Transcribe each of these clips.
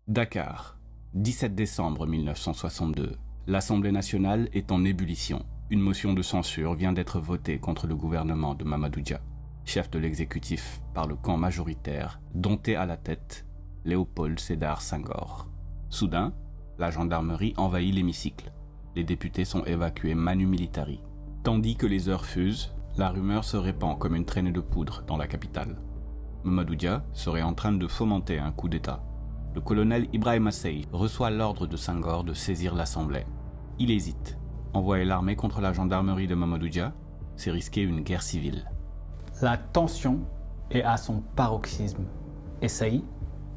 Dakar, 17 décembre 1962. L'Assemblée nationale est en ébullition. Une motion de censure vient d'être votée contre le gouvernement de Mamadou Dia, chef de l'exécutif par le camp majoritaire, dont est à la tête Léopold Sédar Senghor. Soudain, la gendarmerie envahit l'hémicycle. Les députés sont évacués manu militari. Tandis que les heures fusent, la rumeur se répand comme une traînée de poudre dans la capitale. Mamadou Dia serait en train de fomenter un coup d'État. Le colonel Ibrahima Sey reçoit l'ordre de Senghor de saisir l'Assemblée. Il hésite. Envoyer l'armée contre la gendarmerie de Mamadou Dia, c'est risquer une guerre civile. La tension est à son paroxysme et Sey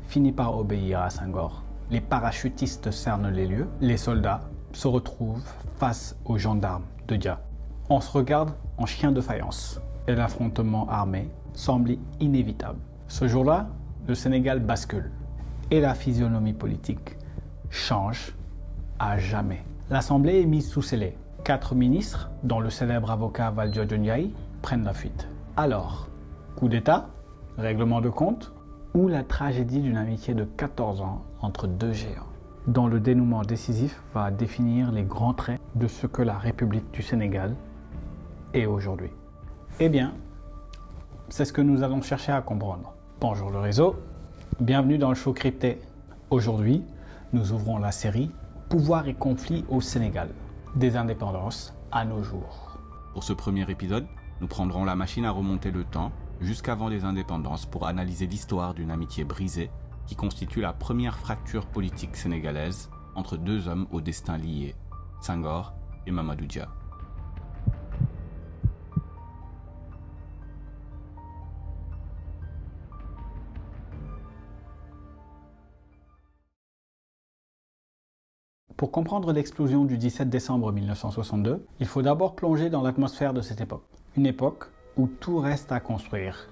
finit par obéir à Senghor. Les parachutistes cernent les lieux, les soldats se retrouvent face aux gendarmes de Dia. On se regarde en chien de faïence et l'affrontement armé semble inévitable. Ce jour-là, le Sénégal bascule et la physionomie politique change à jamais. L'Assemblée est mise sous scellé. 4 ministres, dont le célèbre avocat Valdiodio Ndiaye, prennent la fuite. Alors, coup d'État, règlement de compte ou la tragédie d'une amitié de 14 ans entre deux géants, dont le dénouement décisif va définir les grands traits de ce que la République du Sénégal est aujourd'hui. Eh bien, c'est ce que nous allons chercher à comprendre. Bonjour le réseau, bienvenue dans le show crypté. Aujourd'hui, nous ouvrons la série Pouvoir et conflits au Sénégal, des indépendances à nos jours. Pour ce premier épisode, nous prendrons la machine à remonter le temps jusqu'avant les indépendances pour analyser l'histoire d'une amitié brisée qui constitue la première fracture politique sénégalaise entre deux hommes au destin lié, Senghor et Mamadou Dia. Pour comprendre l'explosion du 17 décembre 1962, il faut d'abord plonger dans l'atmosphère de cette époque. Une époque où tout reste à construire.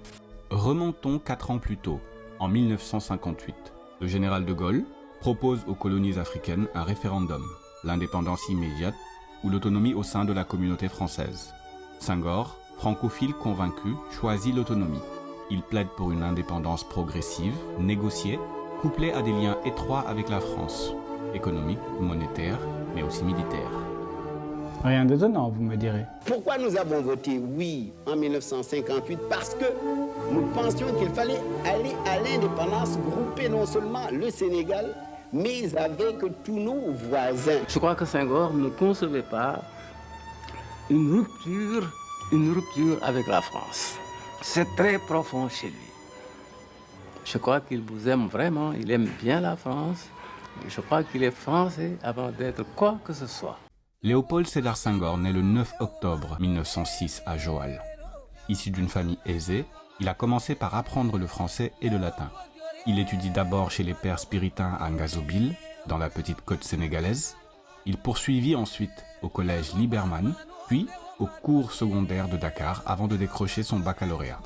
Remontons 4 ans plus tôt, en 1958. Le général de Gaulle propose aux colonies africaines un référendum, l'indépendance immédiate ou l'autonomie au sein de la communauté française. Senghor, francophile convaincu, choisit l'autonomie. Il plaide pour une indépendance progressive, négociée, couplée à des liens étroits avec la France. Économique, monétaire, mais aussi militaire. Rien d'étonnant, vous me direz. Pourquoi nous avons voté oui en 1958? Parce que nous pensions qu'il fallait aller à l'indépendance, grouper non seulement le Sénégal, mais avec tous nos voisins. Je crois que Senghor ne concevait pas une rupture avec la France. C'est très profond chez lui. Je crois qu'il vous aime vraiment, il aime bien la France. Je crois qu'il est français avant d'être quoi que ce soit. Léopold Sédar Senghor naît le 9 octobre 1906 à Joal. Issu d'une famille aisée, il a commencé par apprendre le français et le latin. Il étudie d'abord chez les pères spiritains à Ngazobil, dans la petite côte sénégalaise. Il poursuivit ensuite au collège Liberman, puis au cours secondaire de Dakar avant de décrocher son baccalauréat.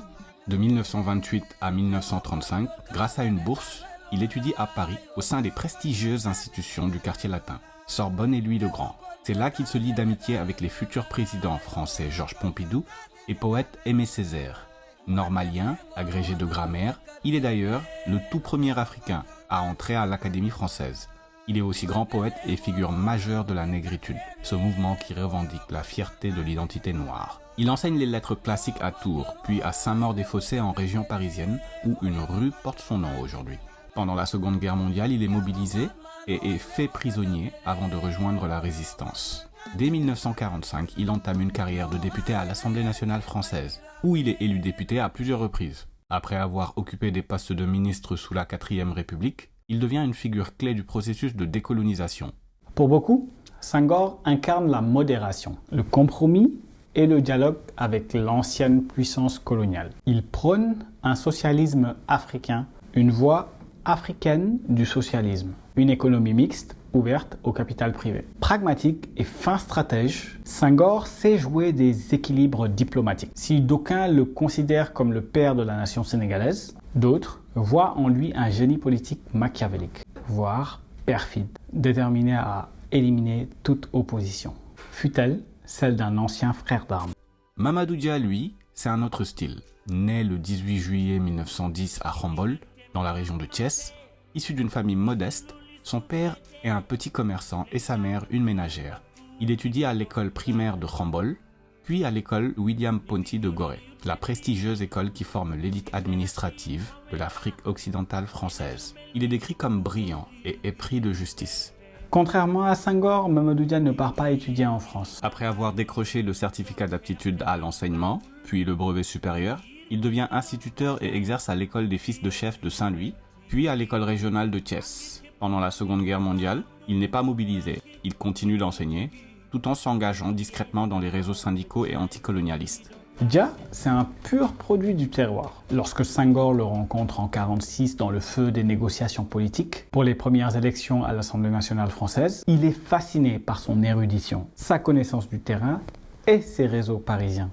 De 1928 à 1935, grâce à une bourse, il étudie à Paris au sein des prestigieuses institutions du quartier latin, Sorbonne et Louis-le-Grand. C'est là qu'il se lie d'amitié avec les futurs présidents français Georges Pompidou et poète Aimé Césaire. Normalien, agrégé de grammaire, il est d'ailleurs le tout premier Africain à entrer à l'Académie française. Il est aussi grand poète et figure majeure de la négritude, ce mouvement qui revendique la fierté de l'identité noire. Il enseigne les lettres classiques à Tours, puis à Saint-Maur-des-Fossés en région parisienne, où une rue porte son nom aujourd'hui. Pendant la Seconde Guerre mondiale, il est mobilisé et est fait prisonnier avant de rejoindre la résistance. Dès 1945, il entame une carrière de député à l'Assemblée nationale française, où il est élu député à plusieurs reprises. Après avoir occupé des postes de ministre sous la 4e République, il devient une figure clé du processus de décolonisation. Pour beaucoup, Senghor incarne la modération, le compromis et le dialogue avec l'ancienne puissance coloniale. Il prône un socialisme africain, une voie africaine du socialisme, une économie mixte ouverte au capital privé. Pragmatique et fin stratège, Senghor sait jouer des équilibres diplomatiques. Si d'aucuns le considèrent comme le père de la nation sénégalaise, d'autres voient en lui un génie politique machiavélique, voire perfide, déterminé à éliminer toute opposition, fût-elle celle d'un ancien frère d'armes. Mamadou Dia, lui, c'est un autre style. Né le 18 juillet 1910 à Khombole, dans la région de Thiès, Issu d'une famille modeste, son père est un petit commerçant et sa mère une ménagère. Il étudie à l'école primaire de Khombole, puis à l'école William Ponty de Gorée, la prestigieuse école qui forme l'élite administrative de l'Afrique occidentale française. Il est décrit comme brillant et épris de justice. Contrairement à Senghor, Mamadou Dia ne part pas étudier en France. Après avoir décroché le certificat d'aptitude à l'enseignement, puis le brevet supérieur, il devient instituteur et exerce à l'école des fils de chef de Saint-Louis, puis à l'école régionale de Thiès. Pendant la Seconde Guerre mondiale, il n'est pas mobilisé. Il continue d'enseigner, tout en s'engageant discrètement dans les réseaux syndicaux et anticolonialistes. Dia, c'est un pur produit du terroir. Lorsque Senghor le rencontre en 1946 dans le feu des négociations politiques pour les premières élections à l'Assemblée nationale française, il est fasciné par son érudition, sa connaissance du terrain et ses réseaux parisiens.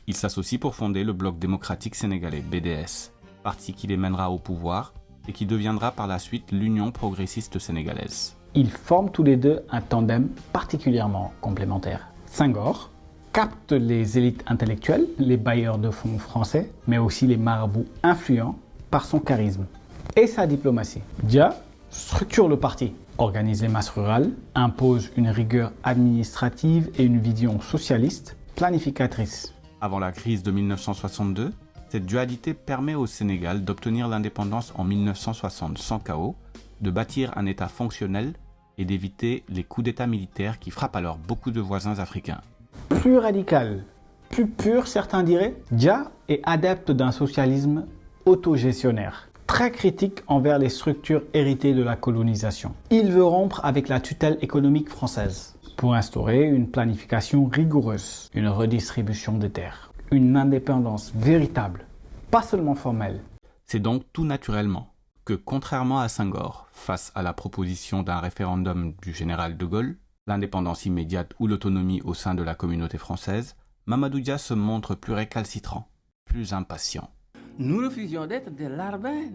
Il s'associe pour fonder le Bloc démocratique sénégalais, BDS, parti qui les mènera au pouvoir et qui deviendra par la suite l'Union progressiste sénégalaise. Ils forment tous les deux un tandem particulièrement complémentaire. Senghor capte les élites intellectuelles, les bailleurs de fonds français, mais aussi les marabouts influents par son charisme et sa diplomatie. Dia structure le parti, organise les masses rurales, impose une rigueur administrative et une vision socialiste planificatrice. Avant la crise de 1962, cette dualité permet au Sénégal d'obtenir l'indépendance en 1960 sans chaos, de bâtir un État fonctionnel et d'éviter les coups d'État militaires qui frappent alors beaucoup de voisins africains. Plus radical, plus pur certains diraient, Dia est adepte d'un socialisme autogestionnaire, très critique envers les structures héritées de la colonisation. Il veut rompre avec la tutelle économique française pour instaurer une planification rigoureuse, une redistribution des terres, une indépendance véritable, pas seulement formelle. C'est donc tout naturellement que, contrairement à Senghor, face à la proposition d'un référendum du général de Gaulle, l'indépendance immédiate ou l'autonomie au sein de la communauté française, Mamadou Dia se montre plus récalcitrant, plus impatient. Nous refusions d'être des larbins,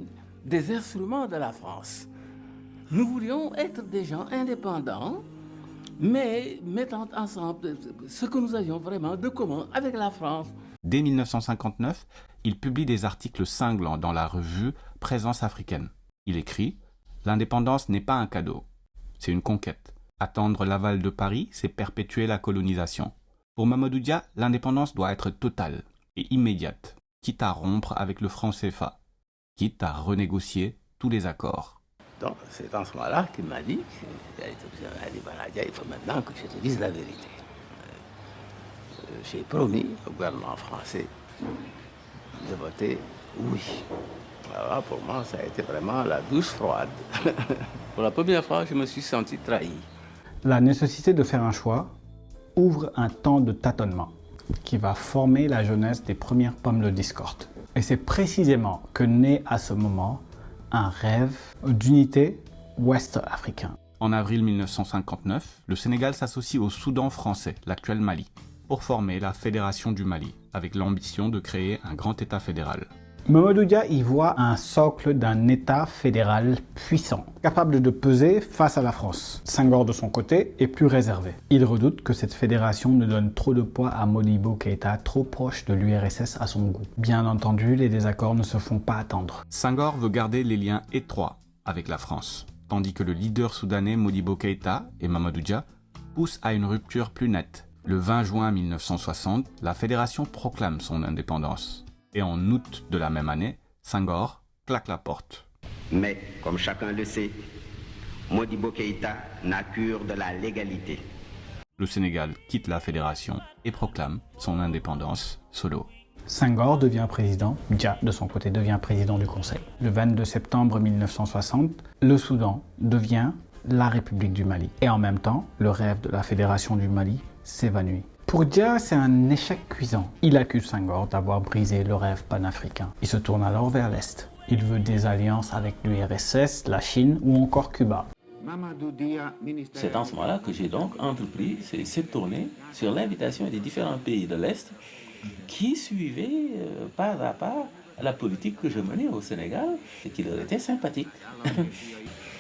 des instruments de la France. Nous voulions être des gens indépendants, mais mettant ensemble ce que nous avions vraiment de commun avec la France. Dès 1959, il publie des articles cinglants dans la revue Présence africaine. Il écrit « L'indépendance n'est pas un cadeau, c'est une conquête. Attendre l'aval de Paris, c'est perpétuer la colonisation. Pour Mamadou Dia, l'indépendance doit être totale et immédiate, quitte à rompre avec le franc CFA, quitte à renégocier tous les accords. » Donc c'est en ce moment-là qu'il m'a dit, il faut maintenant que je te dise la vérité. J'ai promis au gouvernement français de voter oui. Alors pour moi, ça a été vraiment la douche froide. Pour la première fois, je me suis senti trahi. La nécessité de faire un choix ouvre un temps de tâtonnement qui va former la jeunesse des premières pommes de discorde. Et c'est précisément que naît à ce moment un rêve d'unité ouest-africain. En avril 1959, le Sénégal s'associe au Soudan français, l'actuel Mali, pour former la Fédération du Mali, avec l'ambition de créer un grand État fédéral. Mamadou Dia y voit un socle d'un État fédéral puissant, capable de peser face à la France. Senghor, de son côté, est plus réservé. Il redoute que cette fédération ne donne trop de poids à Modibo Keïta, trop proche de l'URSS à son goût. Bien entendu, les désaccords ne se font pas attendre. Senghor veut garder les liens étroits avec la France, tandis que le leader soudanais Modibo Keïta et Mamadou Dia poussent à une rupture plus nette. Le 20 juin 1960, la fédération proclame son indépendance. Et en août de la même année, Senghor claque la porte. Mais, comme chacun le sait, Modibo Keïta n'a cure de la légalité. Le Sénégal quitte la fédération et proclame son indépendance solo. Senghor devient président, Dia, de son côté, devient président du Conseil. Le 22 septembre 1960, le Soudan devient la République du Mali. Et en même temps, le rêve de la Fédération du Mali s'évanouit. Pour Dia, c'est un échec cuisant. Il accuse Senghor d'avoir brisé le rêve panafricain. Il se tourne alors vers l'Est. Il veut des alliances avec l'URSS, la Chine ou encore Cuba. C'est en ce moment-là que j'ai donc entrepris cette tournée sur l'invitation des différents pays de l'Est qui suivaient pas à pas la politique que je menais au Sénégal et qui leur était sympathique.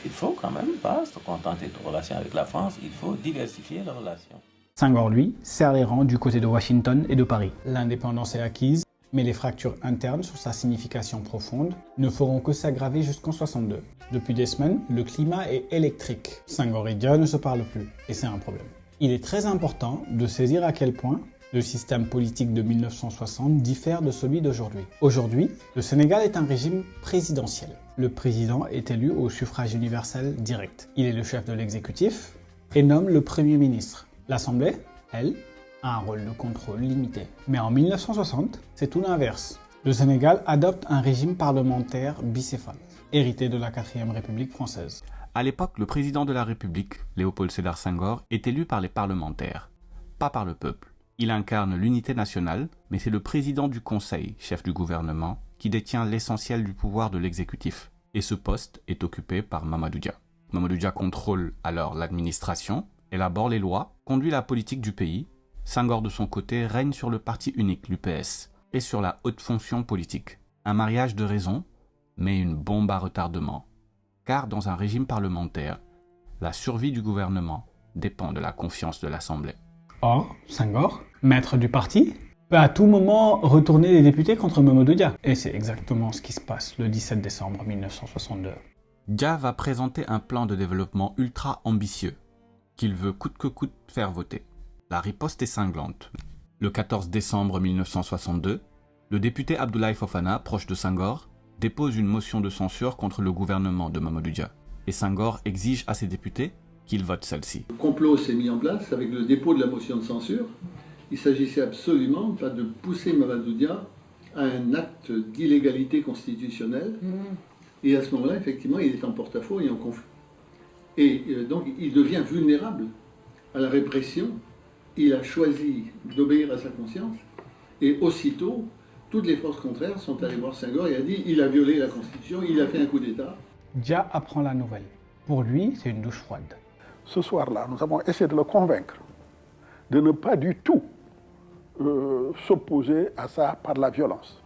Il faut quand même pas se contenter de relations avec la France, il faut diversifier les relations. Senghor, lui, serre les rangs du côté de Washington et de Paris. L'indépendance est acquise, Mais les fractures internes sur sa signification profonde ne feront que s'aggraver jusqu'en 62. Depuis des semaines, le climat est électrique. Senghor et Dia ne se parlent plus, et c'est un problème. Il est très important de saisir à quel point le système politique de 1960 diffère de celui d'aujourd'hui. Aujourd'hui, le Sénégal est un régime présidentiel. Le président est élu au suffrage universel direct. Il est le chef de l'exécutif et nomme le Premier ministre. L'Assemblée, elle, a un rôle de contrôle limité. Mais en 1960, c'est tout l'inverse. Le Sénégal adopte un régime parlementaire bicéphale, hérité de la 4e République française. À l'époque, le président de la République, Léopold Sédar Senghor, est élu par les parlementaires, pas par le peuple. Il incarne l'unité nationale, mais c'est le président du Conseil, chef du gouvernement, qui détient l'essentiel du pouvoir de l'exécutif. Et ce poste est occupé par Mamadou Dia. Mamadou Dia contrôle alors l'administration, élabore les lois, conduit la politique du pays. Senghor, de son côté, règne sur le parti unique, l'UPS, et sur la haute fonction politique. Un mariage de raison, mais une bombe à retardement. Car dans un régime parlementaire, la survie du gouvernement dépend de la confiance de l'Assemblée. Or, Senghor, maître du parti, peut à tout moment retourner les députés contre Mamadou Dia. Et c'est exactement ce qui se passe le 17 décembre 1962. Dia va présenter un plan de développement ultra ambitieux, qu'il veut coûte que coûte faire voter. La riposte est cinglante. Le 14 décembre 1962, le député Abdoulaye Fofana, proche de Senghor, dépose une motion de censure contre le gouvernement de Mamadou Dia. Et Senghor exige à ses députés qu'ils votent celle-ci. Le complot s'est mis en place avec le dépôt de la motion de censure. Il s'agissait absolument de pousser Mamadou Dia à un acte d'illégalité constitutionnelle. Et à ce moment-là, effectivement, il est en porte-à-faux et en conflit. Et donc, il devient vulnérable à la répression. Il a choisi d'obéir à sa conscience. Et aussitôt, toutes les forces contraires sont allées voir Senghor et a dit il a violé la Constitution, il a fait un coup d'État. Dia apprend la nouvelle. Pour lui, c'est une douche froide. Ce soir-là, nous avons essayé de le convaincre de ne pas du tout s'opposer à ça par la violence.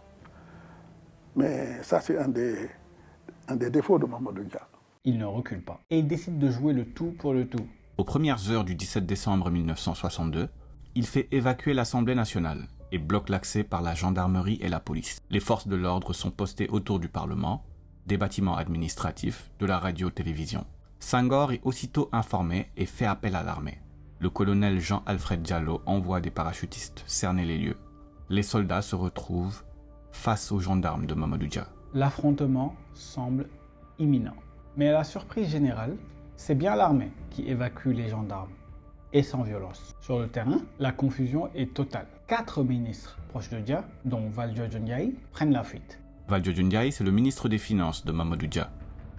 Mais ça, c'est un des défauts de Mamadou Dia. Il ne recule pas et il décide de jouer le tout pour le tout. Aux premières heures du 17 décembre 1962, il fait évacuer l'Assemblée nationale et bloque l'accès par la gendarmerie et la police. Les forces de l'ordre sont postées autour du Parlement, des bâtiments administratifs, de la radio-télévision. Senghor est aussitôt informé et fait appel à l'armée. Le colonel Jean-Alfred Diallo envoie des parachutistes cerner les lieux. Les soldats se retrouvent face aux gendarmes de Mamadou Dia. L'affrontement semble imminent. Mais à la surprise générale, c'est bien l'armée qui évacue les gendarmes, et sans violence. Sur le terrain, la confusion est totale. 4 ministres proches de Dia, dont Valdiodio Ndiaye, prennent la fuite. Valdiodio Ndiaye, c'est le ministre des Finances de Mamadou Dia.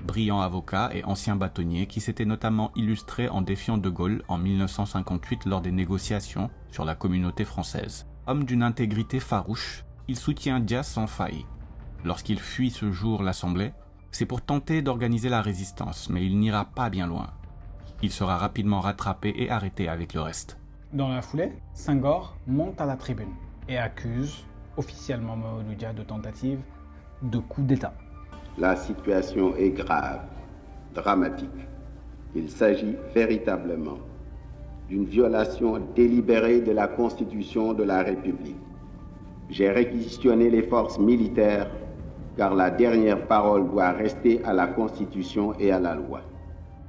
Brillant avocat et ancien bâtonnier qui s'était notamment illustré en défiant De Gaulle en 1958 lors des négociations sur la communauté française. Homme d'une intégrité farouche, il soutient Dia sans faille. Lorsqu'il fuit ce jour l'Assemblée, c'est pour tenter d'organiser la résistance, mais il n'ira pas bien loin. Il sera rapidement rattrapé et arrêté avec le reste. Dans la foulée, Senghor monte à la tribune et accuse officiellement Mamadou Dia de tentative de coup d'État. La situation est grave, dramatique. Il s'agit véritablement d'une violation délibérée de la Constitution de la République. J'ai réquisitionné les forces militaires car la dernière parole doit rester à la Constitution et à la loi.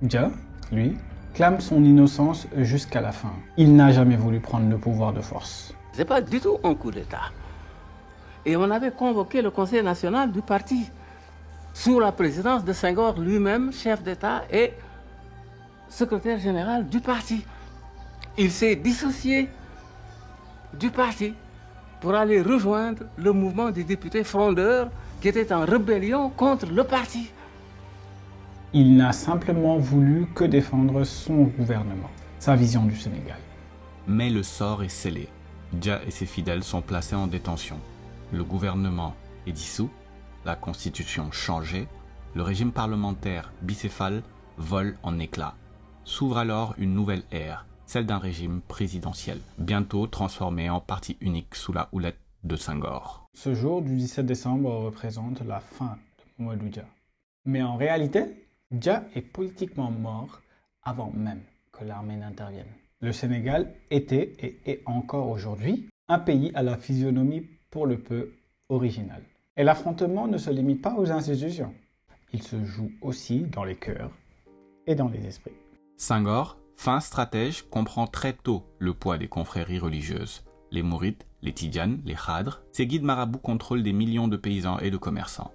Dia, lui, clame son innocence jusqu'à la fin. Il n'a jamais voulu prendre le pouvoir de force. C'est pas du tout un coup d'État. Et on avait convoqué le Conseil national du parti, sous la présidence de Senghor lui-même, chef d'État et secrétaire général du parti. Il s'est dissocié du parti pour aller rejoindre le mouvement des députés frondeurs qui étaient en rébellion contre le parti. Il n'a simplement voulu que défendre son gouvernement, sa vision du Sénégal. Mais le sort est scellé. Dia et ses fidèles sont placés en détention. Le gouvernement est dissous, la constitution changée, le régime parlementaire bicéphale vole en éclats. S'ouvre alors une nouvelle ère, celle d'un régime présidentiel, bientôt transformé en parti unique sous la houlette de Senghor. Ce jour du 17 décembre représente la fin de Mamadou Dia. Mais en réalité, Dia est politiquement mort avant même que l'armée n'intervienne. Le Sénégal était et est encore aujourd'hui un pays à la physionomie pour le peu originale. Et l'affrontement ne se limite pas aux institutions. Il se joue aussi dans les cœurs et dans les esprits. Senghor, fin stratège, comprend très tôt le poids des confréries religieuses. Les mourites, les tidjanes, les khadres, ces guides marabouts contrôlent des millions de paysans et de commerçants.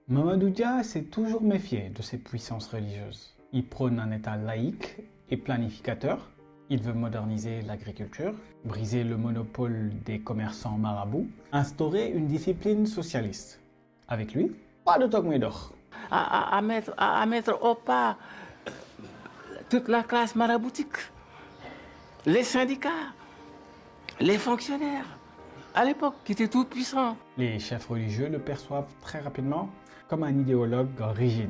Mamadou Dia s'est toujours méfié de ces puissances religieuses. Il prône un État laïque et planificateur. Il veut moderniser l'agriculture, briser le monopole des commerçants marabouts, instaurer une discipline socialiste. Avec lui, pas de dogme d'or. À mettre au pas toute la classe maraboutique, les syndicats, les fonctionnaires, à l'époque, qui étaient tout puissants. Les chefs religieux le perçoivent très rapidement comme un idéologue rigide,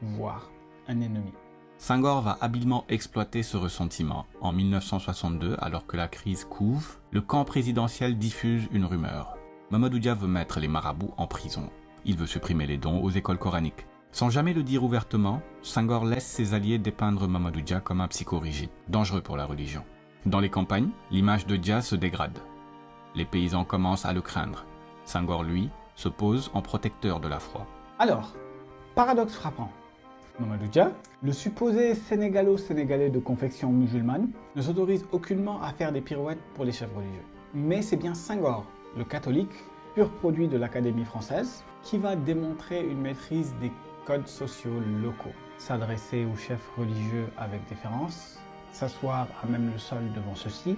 voire un ennemi. Senghor va habilement exploiter ce ressentiment. En 1962, alors que la crise couve, le camp présidentiel diffuse une rumeur. Mamadou Dia veut mettre les marabouts en prison. Il veut supprimer les dons aux écoles coraniques. Sans jamais le dire ouvertement, Senghor laisse ses alliés dépeindre Mamadou Dia comme un psychorigide, dangereux pour la religion. Dans les campagnes, l'image de Dia se dégrade. Les paysans commencent à le craindre. Senghor, lui, se pose en protecteur de la foi. Alors, paradoxe frappant. Mamadou Dia, le supposé sénégalo-sénégalais de confection musulmane, ne s'autorise aucunement à faire des pirouettes pour les chefs religieux. Mais c'est bien Senghor, le catholique, pur produit de l'Académie française, qui va démontrer une maîtrise des codes sociaux locaux. S'adresser aux chefs religieux avec déférence, s'asseoir à même le sol devant ceux-ci,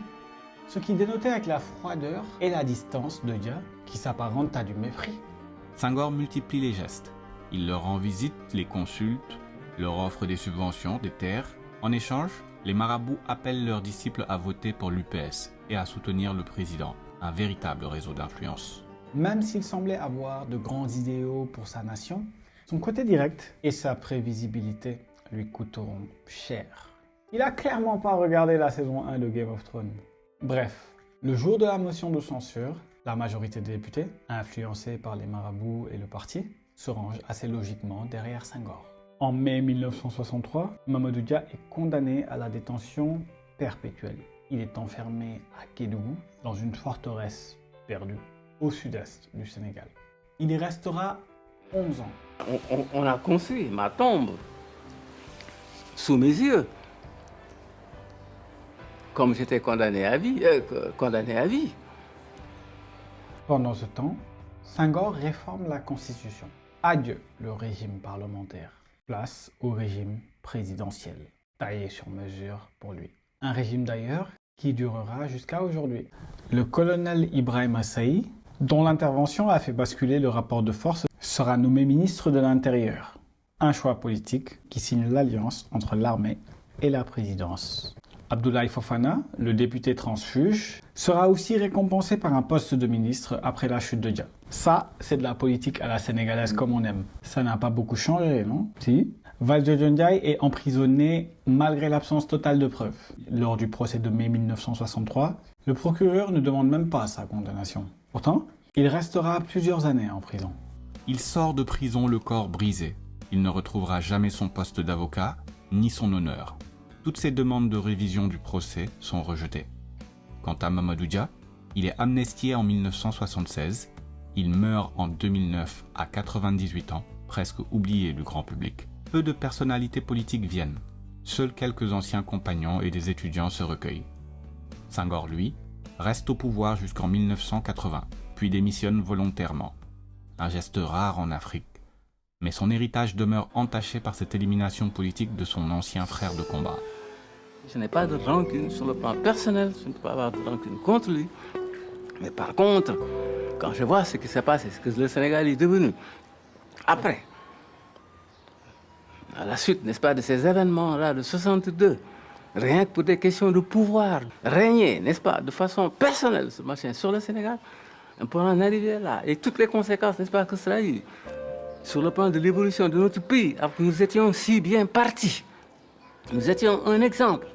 ce qui dénotait avec la froideur et la distance de Dia, qui s'apparente à du mépris. Senghor multiplie les gestes. Il leur rend visite, les consulte, leur offre des subventions, des terres. En échange, les marabouts appellent leurs disciples à voter pour l'UPS et à soutenir le président, un véritable réseau d'influence. Même s'il semblait avoir de grands idéaux pour sa nation, son côté direct et sa prévisibilité lui coûteront cher. Il a clairement pas regardé la saison 1 de Game of Thrones. Bref, le jour de la motion de censure, la majorité des députés, influencés par les marabouts et le parti, se range assez logiquement derrière Senghor. En mai 1963, Mamadou Dia est condamné à la détention perpétuelle. Il est enfermé à Kédougou, dans une forteresse perdue, au sud-est du Sénégal. Il y restera 11 ans. On a construit ma tombe sous mes yeux. Comme j'étais condamné à vie. Pendant ce temps, Senghor réforme la Constitution. Adieu le régime parlementaire. Place au régime présidentiel, taillé sur mesure pour lui. Un régime d'ailleurs qui durera jusqu'à aujourd'hui. Le colonel Ibrahima Saï, dont l'intervention a fait basculer le rapport de force, sera nommé ministre de l'Intérieur. Un choix politique qui signe l'alliance entre l'armée et la présidence. Abdoulaye Fofana, le député transfuge, sera aussi récompensé par un poste de ministre après la chute de Dia. Ça, c'est de la politique à la sénégalaise comme on aime. Ça n'a pas beaucoup changé, non? Si. Valdiodio Ndiaye est emprisonné malgré l'absence totale de preuves. Lors du procès de mai 1963, le procureur ne demande même pas sa condamnation. Pourtant, il restera plusieurs années en prison. Il sort de prison le corps brisé. Il ne retrouvera jamais son poste d'avocat, ni son honneur. Toutes ces demandes de révision du procès sont rejetées. Quant à Mamadou Dia, il est amnistié en 1976. Il meurt en 2009 à 98 ans, presque oublié du grand public. Peu de personnalités politiques viennent. Seuls quelques anciens compagnons et des étudiants se recueillent. Senghor, lui, reste au pouvoir jusqu'en 1980, puis démissionne volontairement. Un geste rare en Afrique. Mais son héritage demeure entaché par cette élimination politique de son ancien frère de combat. Je n'ai pas de rancune sur le plan personnel, je ne peux pas avoir de rancune contre lui. Mais par contre, quand je vois ce qui s'est passé, ce que le Sénégal est devenu, après, à la suite, n'est-ce pas, de ces événements-là de 62, rien que pour des questions de pouvoir, régner, n'est-ce pas, de façon personnelle, ce machin sur le Sénégal, pour en arriver là, et toutes les conséquences, n'est-ce pas, que cela a eu, sur le plan de l'évolution de notre pays, alors que nous étions si bien partis. Nous étions un exemple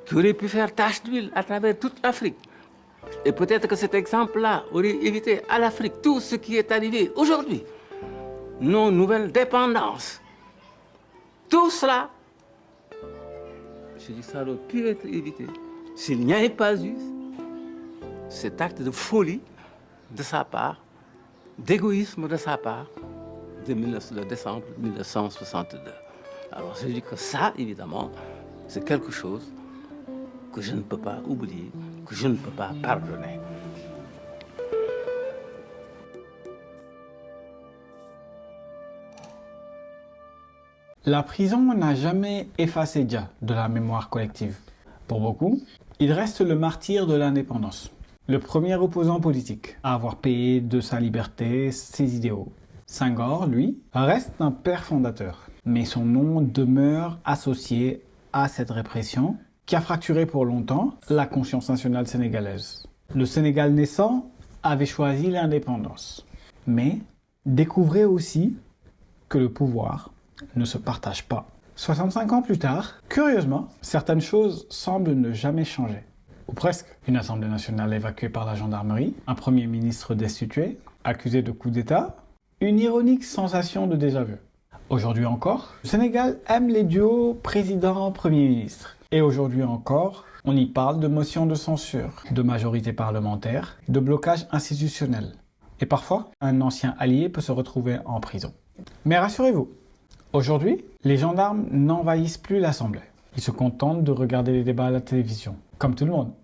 qui aurait pu faire tache d'huile à travers toute l'Afrique. Et peut-être que cet exemple-là aurait évité à l'Afrique tout ce qui est arrivé aujourd'hui. Nos nouvelles dépendances. Tout cela, je dis ça aurait pu être évité s'il n'y avait pas eu cet acte de folie de sa part d'égoïsme de sa part de décembre 1962. Alors je dis que ça, évidemment, c'est quelque chose que je ne peux pas oublier, que je ne peux pas pardonner. La prison n'a jamais effacé Dia de la mémoire collective. Pour beaucoup, il reste le martyr de l'indépendance, le premier opposant politique à avoir payé de sa liberté ses idéaux. Senghor, lui, reste un père fondateur, mais son nom demeure associé à cette répression qui a fracturé pour longtemps la conscience nationale sénégalaise. Le Sénégal naissant avait choisi l'indépendance, mais découvrez aussi que le pouvoir ne se partage pas. 65 ans plus tard, curieusement, certaines choses semblent ne jamais changer. Ou presque. Une assemblée nationale évacuée par la gendarmerie, un premier ministre destitué, accusé de coup d'État, une ironique sensation de déjà-vu. Aujourd'hui encore, le Sénégal aime les duos président-premier ministre. Et aujourd'hui encore, on y parle de motion de censure, de majorité parlementaire, de blocage institutionnel. Et parfois, un ancien allié peut se retrouver en prison. Mais rassurez-vous, aujourd'hui, les gendarmes n'envahissent plus l'Assemblée. Ils se contentent de regarder les débats à la télévision, comme tout le monde.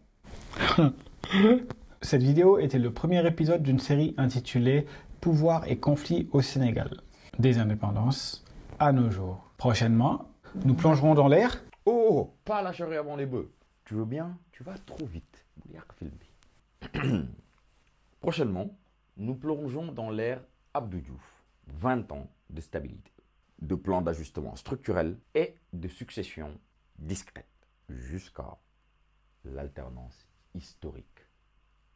Cette vidéo était le premier épisode d'une série intitulée « Pouvoir et conflits au Sénégal ». Des indépendances à nos jours. Prochainement, nous plongerons dans l'ère... Oh, pas la charrue avant les bœufs. Tu veux bien? Tu vas trop vite. Prochainement, nous plongeons dans l'ère Abdou Diouf. 20 ans de stabilité, de plans d'ajustement structurel et de succession discrète jusqu'à l'alternance historique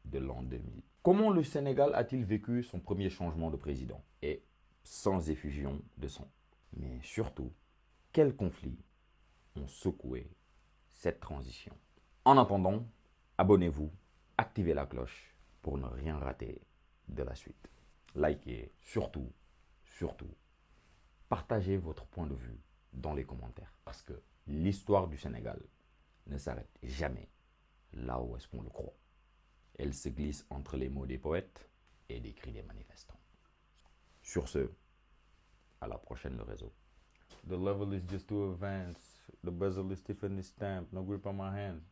de l'an 2000. Comment le Sénégal a-t-il vécu son premier changement de président et sans effusion de sang? Mais surtout, quels conflits ont secoué cette transition? En attendant, abonnez-vous, activez la cloche pour ne rien rater de la suite. Likez, surtout, partagez votre point de vue dans les commentaires. Parce que l'histoire du Sénégal ne s'arrête jamais là où est-ce qu'on le croit. Elle se glisse entre les mots des poètes et des cris des manifestants. Sur ce, à la prochaine le réseau. The level is just too advanced. The bezel is stiff in the stamp. No grip on my hands.